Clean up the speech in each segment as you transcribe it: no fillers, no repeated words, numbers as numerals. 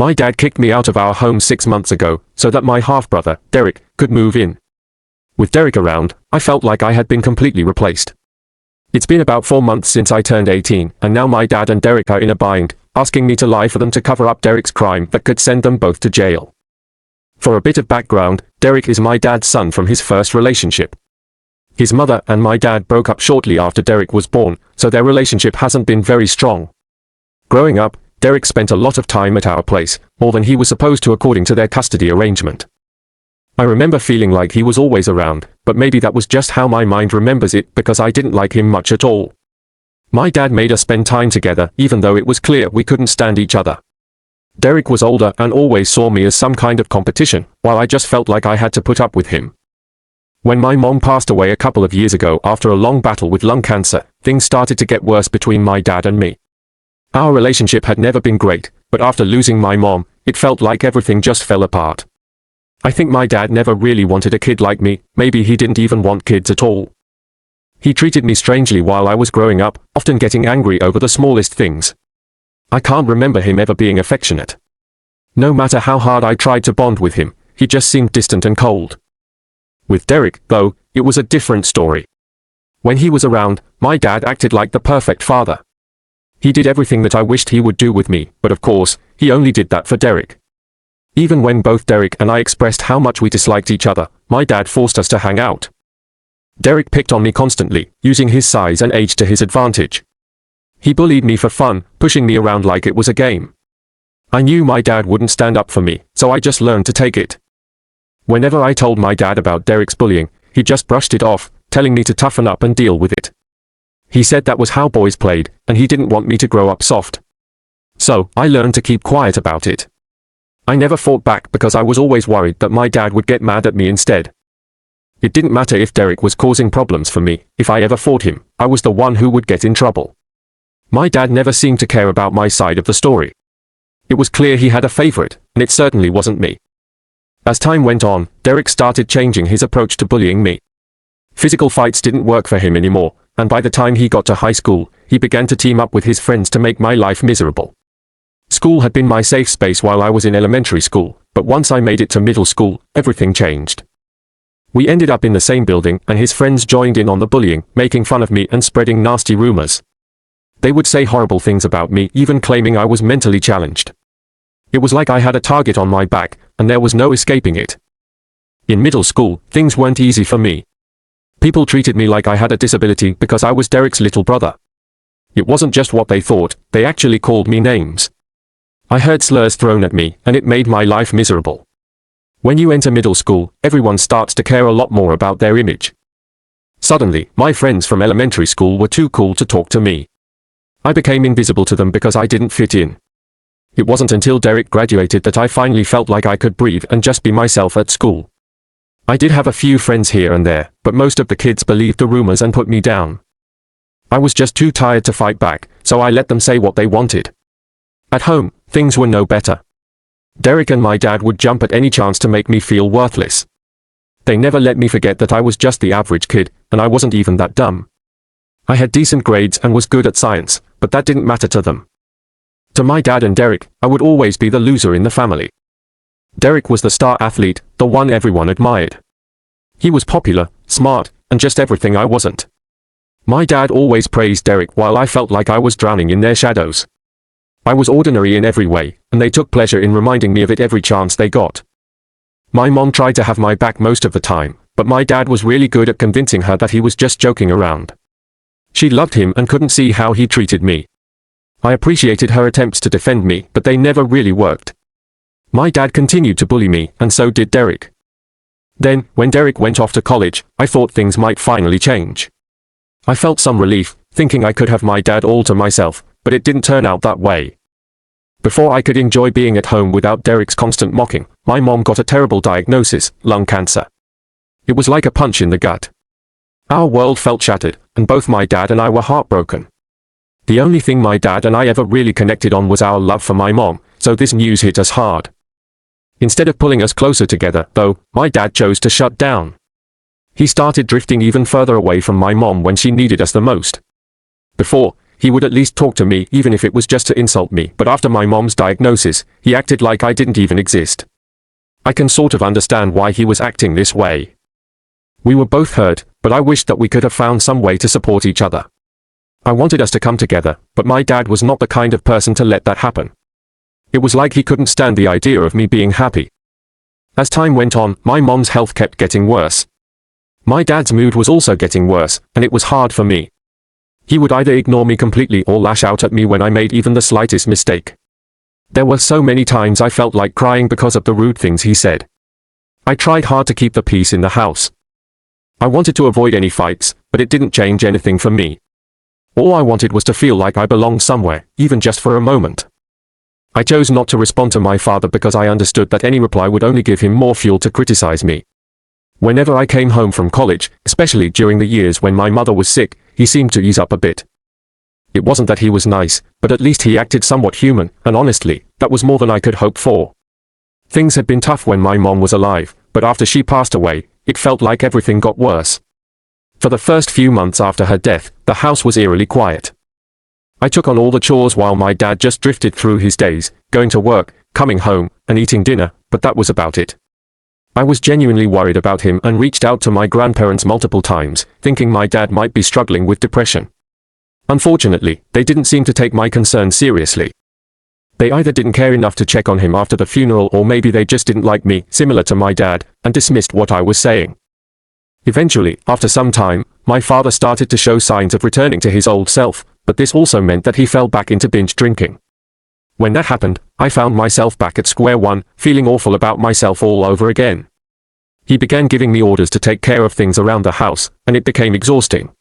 My dad kicked me out of our home 6 months ago, so that my half-brother, Derek, could move in. With Derek around, I felt like I had been completely replaced. It's been about 4 months since I turned 18, and now my dad and Derek are in a bind, asking me to lie for them to cover up Derek's crime that could send them both to jail. For a bit of background, Derek is my dad's son from his first relationship. His mother and my dad broke up shortly after Derek was born, so their relationship hasn't been very strong. Growing up, Derek spent a lot of time at our place, more than he was supposed to according to their custody arrangement. I remember feeling like he was always around, but maybe that was just how my mind remembers it because I didn't like him much at all. My dad made us spend time together even though it was clear we couldn't stand each other. Derek was older and always saw me as some kind of competition, while I just felt like I had to put up with him. When my mom passed away a couple of years ago after a long battle with lung cancer, things started to get worse between my dad and me. Our relationship had never been great, but after losing my mom, it felt like everything just fell apart. I think my dad never really wanted a kid like me, maybe he didn't even want kids at all. He treated me strangely while I was growing up, often getting angry over the smallest things. I can't remember him ever being affectionate. No matter how hard I tried to bond with him, he just seemed distant and cold. With Derek, though, it was a different story. When he was around, my dad acted like the perfect father. He did everything that I wished he would do with me, but of course, he only did that for Derek. Even when both Derek and I expressed how much we disliked each other, my dad forced us to hang out. Derek picked on me constantly, using his size and age to his advantage. He bullied me for fun, pushing me around like it was a game. I knew my dad wouldn't stand up for me, so I just learned to take it. Whenever I told my dad about Derek's bullying, he just brushed it off, telling me to toughen up and deal with it. He said that was how boys played, and he didn't want me to grow up soft. So, I learned to keep quiet about it. I never fought back because I was always worried that my dad would get mad at me instead. It didn't matter if Derek was causing problems for me, if I ever fought him, I was the one who would get in trouble. My dad never seemed to care about my side of the story. It was clear he had a favorite, and it certainly wasn't me. As time went on, Derek started changing his approach to bullying me. Physical fights didn't work for him anymore, and by the time he got to high school, he began to team up with his friends to make my life miserable. School had been my safe space while I was in elementary school, but once I made it to middle school, everything changed. We ended up in the same building, and his friends joined in on the bullying, making fun of me and spreading nasty rumors. They would say horrible things about me, even claiming I was mentally challenged. It was like I had a target on my back, and there was no escaping it. In middle school, things weren't easy for me. People treated me like I had a disability because I was Derek's little brother. It wasn't just what they thought, they actually called me names. I heard slurs thrown at me, and it made my life miserable. When you enter middle school, everyone starts to care a lot more about their image. Suddenly, my friends from elementary school were too cool to talk to me. I became invisible to them because I didn't fit in. It wasn't until Derek graduated that I finally felt like I could breathe and just be myself at school. I did have a few friends here and there, but most of the kids believed the rumors and put me down. I was just too tired to fight back, so I let them say what they wanted. At home, things were no better. Derek and my dad would jump at any chance to make me feel worthless. They never let me forget that I was just the average kid, and I wasn't even that dumb. I had decent grades and was good at science, but that didn't matter to them. To my dad and Derek, I would always be the loser in the family. Derek was the star athlete, the one everyone admired. He was popular, smart, and just everything I wasn't. My dad always praised Derek while I felt like I was drowning in their shadows. I was ordinary in every way, and they took pleasure in reminding me of it every chance they got. My mom tried to have my back most of the time, but my dad was really good at convincing her that he was just joking around. She loved him and couldn't see how he treated me. I appreciated her attempts to defend me, but they never really worked. My dad continued to bully me, and so did Derek. Then, when Derek went off to college, I thought things might finally change. I felt some relief, thinking I could have my dad all to myself, but it didn't turn out that way. Before I could enjoy being at home without Derek's constant mocking, my mom got a terrible diagnosis, lung cancer. It was like a punch in the gut. Our world felt shattered, and both my dad and I were heartbroken. The only thing my dad and I ever really connected on was our love for my mom, so this news hit us hard. Instead of pulling us closer together, though, my dad chose to shut down. He started drifting even further away from my mom when she needed us the most. Before, he would at least talk to me even if it was just to insult me. But after my mom's diagnosis, he acted like I didn't even exist. I can sort of understand why he was acting this way. We were both hurt, but I wished that we could have found some way to support each other. I wanted us to come together, but my dad was not the kind of person to let that happen. It was like he couldn't stand the idea of me being happy. As time went on, my mom's health kept getting worse. My dad's mood was also getting worse, and it was hard for me. He would either ignore me completely or lash out at me when I made even the slightest mistake. There were so many times I felt like crying because of the rude things he said. I tried hard to keep the peace in the house. I wanted to avoid any fights, but it didn't change anything for me. All I wanted was to feel like I belonged somewhere, even just for a moment. I chose not to respond to my father because I understood that any reply would only give him more fuel to criticize me. Whenever I came home from college, especially during the years when my mother was sick, he seemed to ease up a bit. It wasn't that he was nice, but at least he acted somewhat human, and honestly, that was more than I could hope for. Things had been tough when my mom was alive, but after she passed away, it felt like everything got worse. For the first few months after her death, the house was eerily quiet. I took on all the chores while my dad just drifted through his days, going to work, coming home, and eating dinner, but that was about it. I was genuinely worried about him and reached out to my grandparents multiple times, thinking my dad might be struggling with depression. Unfortunately, they didn't seem to take my concern seriously. They either didn't care enough to check on him after the funeral, or maybe they just didn't like me, similar to my dad, and dismissed what I was saying. Eventually, after some time, my father started to show signs of returning to his old self, but this also meant that he fell back into binge drinking. When that happened, I found myself back at square one, feeling awful about myself all over again. He began giving me orders to take care of things around the house, and it became exhausting.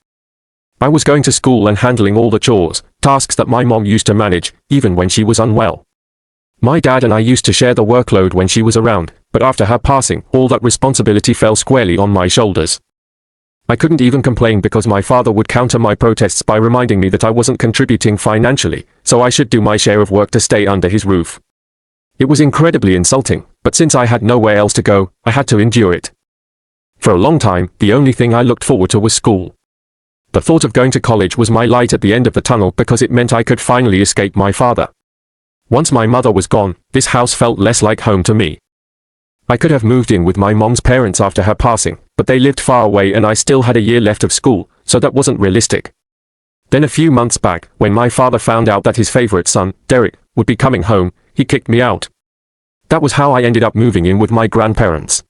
I was going to school and handling all the chores, tasks that my mom used to manage, even when she was unwell. My dad and I used to share the workload when she was around, but after her passing, all that responsibility fell squarely on my shoulders. I couldn't even complain because my father would counter my protests by reminding me that I wasn't contributing financially, so I should do my share of work to stay under his roof. It was incredibly insulting, but since I had nowhere else to go, I had to endure it. For a long time, the only thing I looked forward to was school. The thought of going to college was my light at the end of the tunnel because it meant I could finally escape my father. Once my mother was gone, this house felt less like home to me. I could have moved in with my mom's parents after her passing, but they lived far away and I still had a year left of school, so that wasn't realistic. Then a few months back, when my father found out that his favorite son, Derek, would be coming home, he kicked me out. That was how I ended up moving in with my grandparents.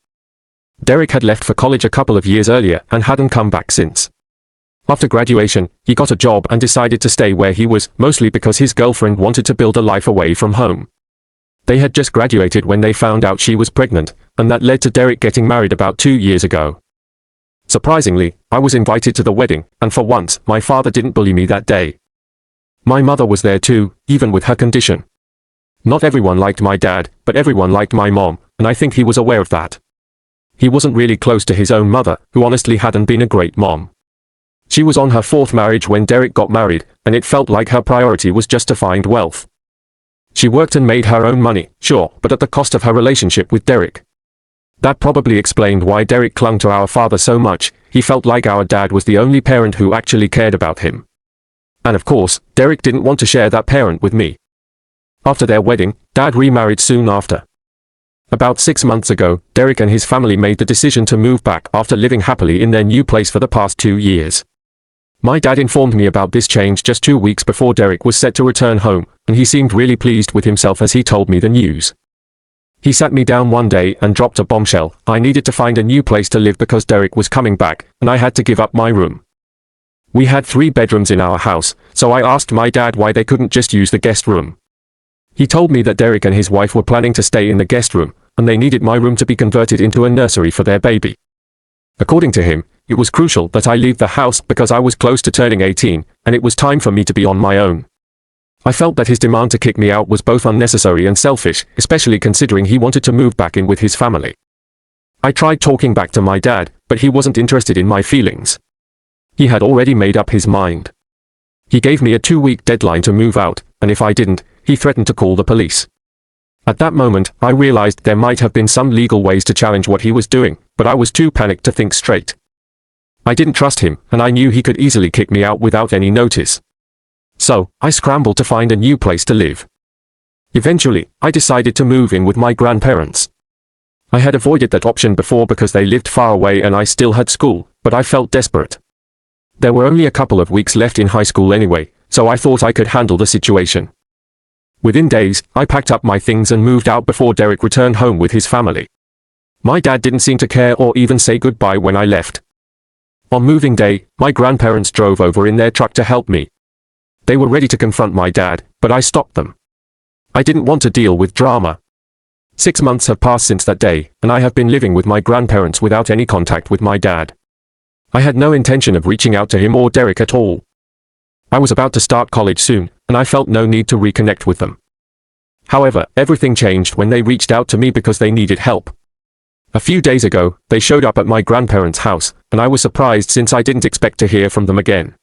Derek had left for college a couple of years earlier and hadn't come back since. After graduation, he got a job and decided to stay where he was, mostly because his girlfriend wanted to build a life away from home. They had just graduated when they found out she was pregnant, and that led to Derek getting married about 2 years ago. Surprisingly, I was invited to the wedding, and for once, my father didn't bully me that day. My mother was there too, even with her condition. Not everyone liked my dad, but everyone liked my mom, and I think he was aware of that. He wasn't really close to his own mother, who honestly hadn't been a great mom. She was on her 4th marriage when Derek got married, and it felt like her priority was just to find wealth. She worked and made her own money, sure, but at the cost of her relationship with Derek. That probably explained why Derek clung to our father so much. He felt like our dad was the only parent who actually cared about him. And of course, Derek didn't want to share that parent with me. After their wedding, Dad remarried soon after. About 6 months ago, Derek and his family made the decision to move back after living happily in their new place for the past 2 years. My dad informed me about this change just 2 weeks before Derek was set to return home, and he seemed really pleased with himself as he told me the news. He sat me down one day and dropped a bombshell. I needed to find a new place to live because Derek was coming back, and I had to give up my room. We had 3 bedrooms in our house, so I asked my dad why they couldn't just use the guest room. He told me that Derek and his wife were planning to stay in the guest room, and they needed my room to be converted into a nursery for their baby. According to him, it was crucial that I leave the house because I was close to turning 18, and it was time for me to be on my own. I felt that his demand to kick me out was both unnecessary and selfish, especially considering he wanted to move back in with his family. I tried talking back to my dad, but he wasn't interested in my feelings. He had already made up his mind. He gave me a 2-week deadline to move out, and if I didn't, he threatened to call the police. At that moment, I realized there might have been some legal ways to challenge what he was doing, but I was too panicked to think straight. I didn't trust him, and I knew he could easily kick me out without any notice. So, I scrambled to find a new place to live. Eventually, I decided to move in with my grandparents. I had avoided that option before because they lived far away and I still had school, but I felt desperate. There were only a couple of weeks left in high school anyway, so I thought I could handle the situation. Within days, I packed up my things and moved out before Derek returned home with his family. My dad didn't seem to care or even say goodbye when I left. On moving day, my grandparents drove over in their truck to help me. They were ready to confront my dad, but I stopped them. I didn't want to deal with drama. 6 months have passed since that day, and I have been living with my grandparents without any contact with my dad. I had no intention of reaching out to him or Derek at all. I was about to start college soon, and I felt no need to reconnect with them. However, everything changed when they reached out to me because they needed help. A few days ago, they showed up at my grandparents' house, and I was surprised since I didn't expect to hear from them again.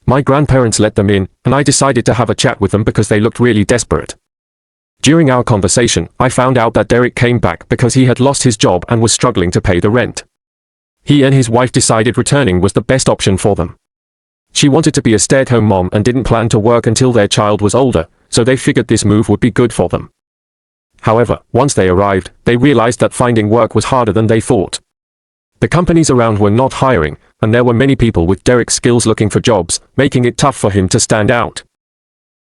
My grandparents let them in, and I decided to have a chat with them because they looked really desperate. During our conversation, I found out that Derek came back because he had lost his job and was struggling to pay the rent. He and his wife decided returning was the best option for them. She wanted to be a stay-at-home mom and didn't plan to work until their child was older, so they figured this move would be good for them. However, once they arrived, they realized that finding work was harder than they thought. The companies around were not hiring, and there were many people with Derek's skills looking for jobs, making it tough for him to stand out.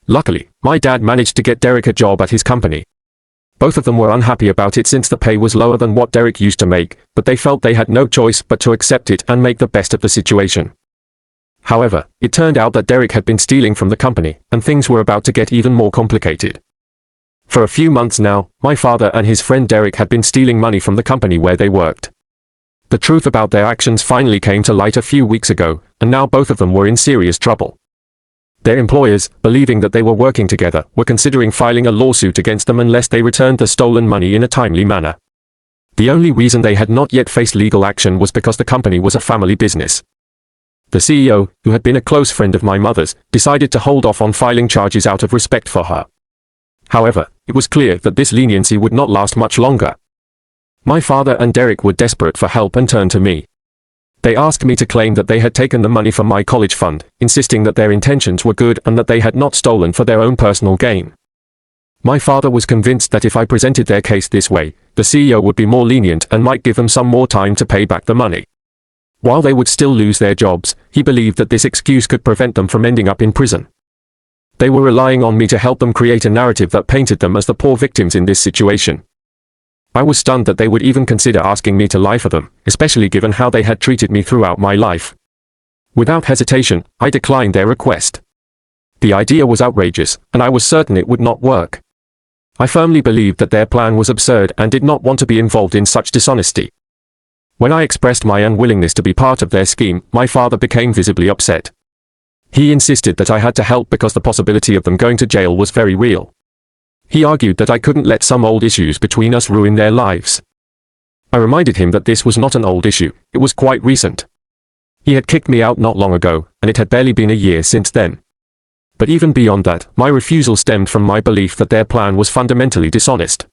Luckily, my dad managed to get Derek a job at his company. Both of them were unhappy about it since the pay was lower than what Derek used to make, but they felt they had no choice but to accept it and make the best of the situation. However, it turned out that Derek had been stealing from the company, and things were about to get even more complicated. For a few months now, my father and his friend Derek had been stealing money from the company where they worked. The truth about their actions finally came to light a few weeks ago, and now both of them were in serious trouble. Their employers, believing that they were working together, were considering filing a lawsuit against them unless they returned the stolen money in a timely manner. The only reason they had not yet faced legal action was because the company was a family business. The CEO, who had been a close friend of my mother's, decided to hold off on filing charges out of respect for her. However, it was clear that this leniency would not last much longer. My father and Derek were desperate for help and turned to me. They asked me to claim that they had taken the money from my college fund, insisting that their intentions were good and that they had not stolen for their own personal gain. My father was convinced that if I presented their case this way, the CEO would be more lenient and might give them some more time to pay back the money. While they would still lose their jobs, he believed that this excuse could prevent them from ending up in prison. They were relying on me to help them create a narrative that painted them as the poor victims in this situation. I was stunned that they would even consider asking me to lie for them, especially given how they had treated me throughout my life. Without hesitation, I declined their request. The idea was outrageous, and I was certain it would not work. I firmly believed that their plan was absurd and did not want to be involved in such dishonesty. When I expressed my unwillingness to be part of their scheme, my father became visibly upset. He insisted that I had to help because the possibility of them going to jail was very real. He argued that I couldn't let some old issues between us ruin their lives. I reminded him that this was not an old issue, it was quite recent. He had kicked me out not long ago, and it had barely been a year since then. But even beyond that, my refusal stemmed from my belief that their plan was fundamentally dishonest.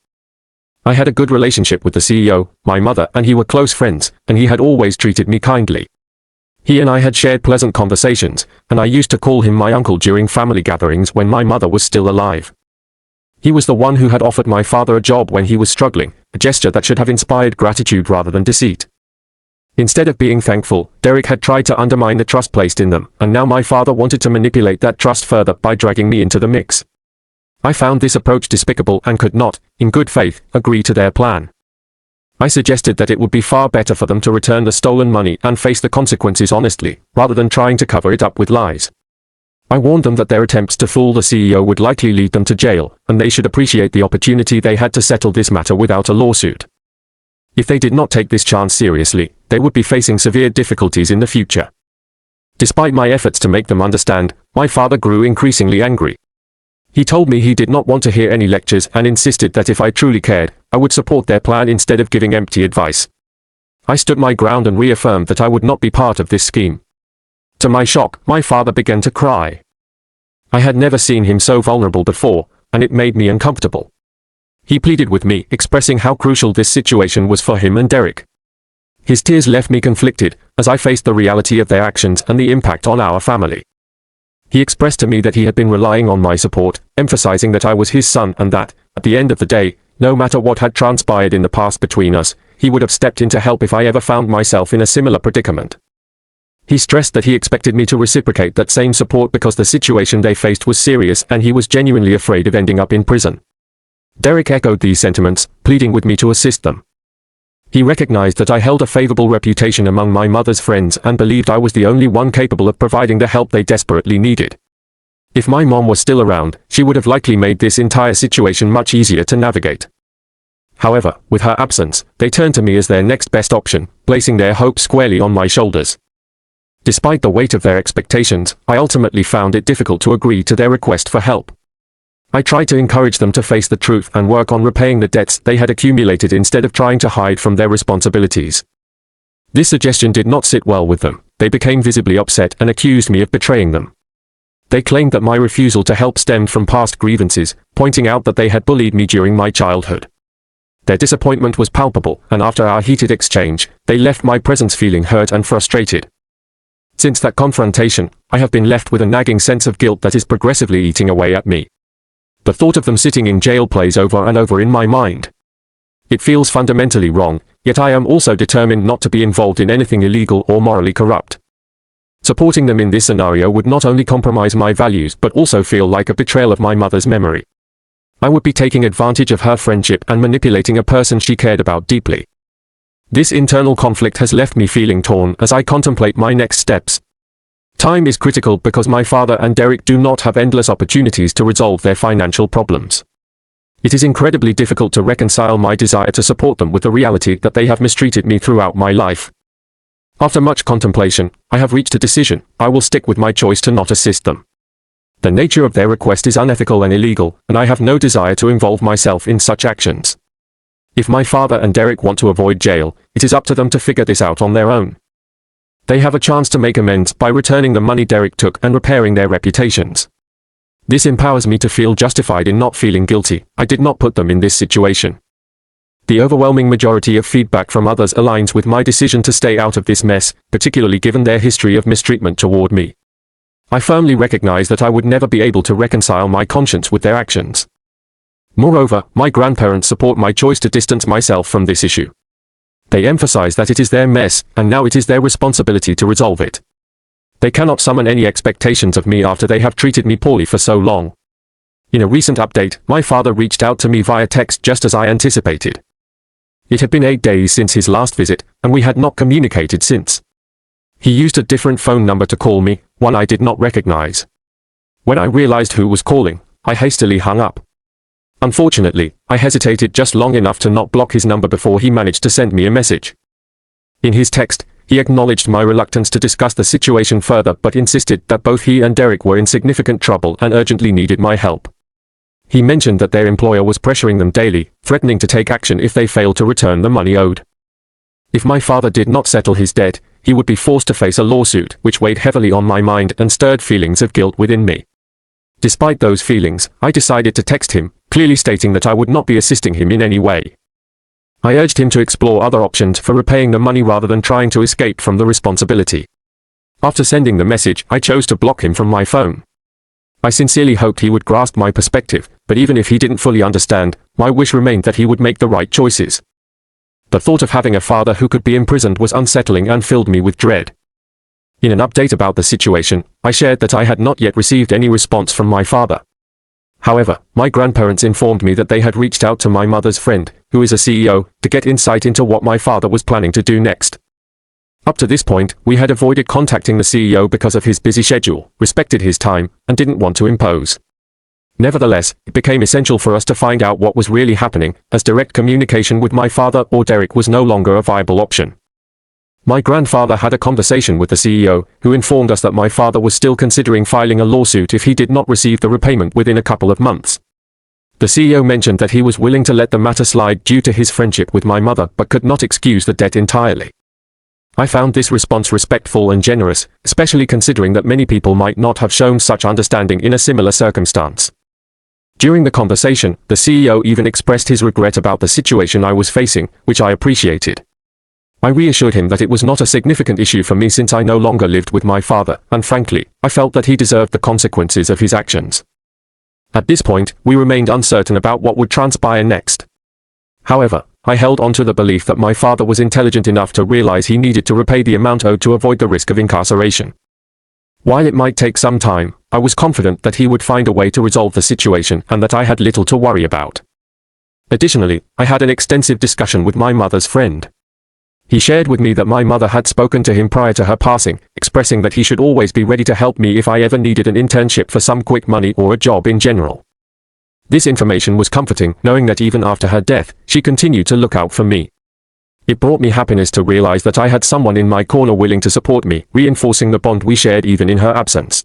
I had a good relationship with the CEO, my mother and he were close friends, and he had always treated me kindly. He and I had shared pleasant conversations, and I used to call him my uncle during family gatherings when my mother was still alive. He was the one who had offered my father a job when he was struggling, a gesture that should have inspired gratitude rather than deceit. Instead of being thankful, Derek had tried to undermine the trust placed in them, and now my father wanted to manipulate that trust further by dragging me into the mix. I found this approach despicable and could not, in good faith, agree to their plan. I suggested that it would be far better for them to return the stolen money and face the consequences honestly, rather than trying to cover it up with lies. I warned them that their attempts to fool the CEO would likely lead them to jail, and they should appreciate the opportunity they had to settle this matter without a lawsuit. If they did not take this chance seriously, they would be facing severe difficulties in the future. Despite my efforts to make them understand, my father grew increasingly angry. He told me he did not want to hear any lectures and insisted that if I truly cared, I would support their plan instead of giving empty advice. I stood my ground and reaffirmed that I would not be part of this scheme. To my shock, my father began to cry. I had never seen him so vulnerable before, and it made me uncomfortable. He pleaded with me, expressing how crucial this situation was for him and Derek. His tears left me conflicted, as I faced the reality of their actions and the impact on our family. He expressed to me that he had been relying on my support, emphasizing that I was his son and that, at the end of the day, no matter what had transpired in the past between us, he would have stepped in to help if I ever found myself in a similar predicament. He stressed that he expected me to reciprocate that same support because the situation they faced was serious and he was genuinely afraid of ending up in prison. Derek echoed these sentiments, pleading with me to assist them. He recognized that I held a favorable reputation among my mother's friends and believed I was the only one capable of providing the help they desperately needed. If my mom was still around, she would have likely made this entire situation much easier to navigate. However, with her absence, they turned to me as their next best option, placing their hopes squarely on my shoulders. Despite the weight of their expectations, I ultimately found it difficult to agree to their request for help. I tried to encourage them to face the truth and work on repaying the debts they had accumulated instead of trying to hide from their responsibilities. This suggestion did not sit well with them. They became visibly upset and accused me of betraying them. They claimed that my refusal to help stemmed from past grievances, pointing out that they had bullied me during my childhood. Their disappointment was palpable, and after our heated exchange, they left my presence feeling hurt and frustrated. Since that confrontation, I have been left with a nagging sense of guilt that is progressively eating away at me. The thought of them sitting in jail plays over and over in my mind. It feels fundamentally wrong, yet I am also determined not to be involved in anything illegal or morally corrupt. Supporting them in this scenario would not only compromise my values but also feel like a betrayal of my mother's memory. I would be taking advantage of her friendship and manipulating a person she cared about deeply. This internal conflict has left me feeling torn as I contemplate my next steps. Time is critical because my father and Derek do not have endless opportunities to resolve their financial problems. It is incredibly difficult to reconcile my desire to support them with the reality that they have mistreated me throughout my life. After much contemplation, I have reached a decision. I will stick with my choice to not assist them. The nature of their request is unethical and illegal, and I have no desire to involve myself in such actions. If my father and Derek want to avoid jail, it is up to them to figure this out on their own. They have a chance to make amends by returning the money Derek took and repairing their reputations. This empowers me to feel justified in not feeling guilty. I did not put them in this situation. The overwhelming majority of feedback from others aligns with my decision to stay out of this mess, particularly given their history of mistreatment toward me. I firmly recognize that I would never be able to reconcile my conscience with their actions. Moreover, my grandparents support my choice to distance myself from this issue. They emphasize that it is their mess, and now it is their responsibility to resolve it. They cannot summon any expectations of me after they have treated me poorly for so long. In a recent update, my father reached out to me via text just as I anticipated. It had been 8 days since his last visit, and we had not communicated since. He used a different phone number to call me, one I did not recognize. When I realized who was calling, I hastily hung up. Unfortunately, I hesitated just long enough to not block his number before he managed to send me a message. In his text, he acknowledged my reluctance to discuss the situation further but insisted that both he and Derek were in significant trouble and urgently needed my help. He mentioned that their employer was pressuring them daily, threatening to take action if they failed to return the money owed. If my father did not settle his debt, he would be forced to face a lawsuit, which weighed heavily on my mind and stirred feelings of guilt within me. Despite those feelings, I decided to text him, clearly stating that I would not be assisting him in any way. I urged him to explore other options for repaying the money rather than trying to escape from the responsibility. After sending the message, I chose to block him from my phone. I sincerely hoped he would grasp my perspective, but even if he didn't fully understand, my wish remained that he would make the right choices. The thought of having a father who could be imprisoned was unsettling and filled me with dread. In an update about the situation, I shared that I had not yet received any response from my father. However, my grandparents informed me that they had reached out to my mother's friend, who is a CEO, to get insight into what my father was planning to do next. Up to this point, we had avoided contacting the CEO because of his busy schedule, respected his time, and didn't want to impose. Nevertheless, it became essential for us to find out what was really happening, as direct communication with my father or Derek was no longer a viable option. My grandfather had a conversation with the CEO, who informed us that my father was still considering filing a lawsuit if he did not receive the repayment within a couple of months. The CEO mentioned that he was willing to let the matter slide due to his friendship with my mother but could not excuse the debt entirely. I found this response respectful and generous, especially considering that many people might not have shown such understanding in a similar circumstance. During the conversation, the CEO even expressed his regret about the situation I was facing, which I appreciated. I reassured him that it was not a significant issue for me since I no longer lived with my father, and frankly, I felt that he deserved the consequences of his actions. At this point, we remained uncertain about what would transpire next. However, I held on to the belief that my father was intelligent enough to realize he needed to repay the amount owed to avoid the risk of incarceration. While it might take some time, I was confident that he would find a way to resolve the situation and that I had little to worry about. Additionally, I had an extensive discussion with my mother's friend. He shared with me that my mother had spoken to him prior to her passing, expressing that he should always be ready to help me if I ever needed an internship for some quick money or a job in general. This information was comforting, knowing that even after her death, she continued to look out for me. It brought me happiness to realize that I had someone in my corner willing to support me, reinforcing the bond we shared even in her absence.